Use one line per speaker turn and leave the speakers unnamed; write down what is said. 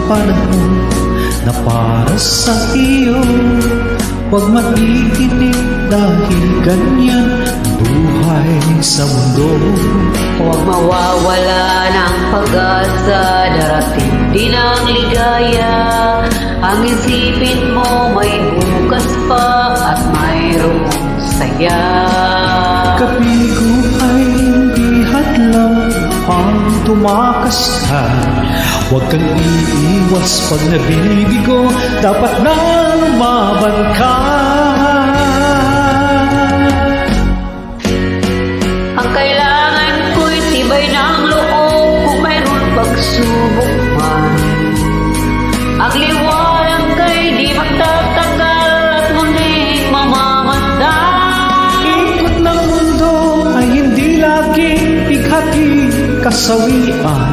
panahon na para sa iyo. Huwag mag-iinip dahil ganyan buhay sa mundo.
Huwag mawawala ng pag-asa, darating din ang ligaya. Ang isipin mo may bukas pa at mayroong saya.
Kapigo ay hindi hadlang ang tumakas ka. Huwag kang iiwas pag nabibigo, dapat na lumaban ka.
Ang kailangan ko'y tibay ng loob kung mayroon pagsubok man. Ang liwanag kay di magtatagal at muling mamamatay.
Ikot ng mundo ay hindi laging bighati kasawian.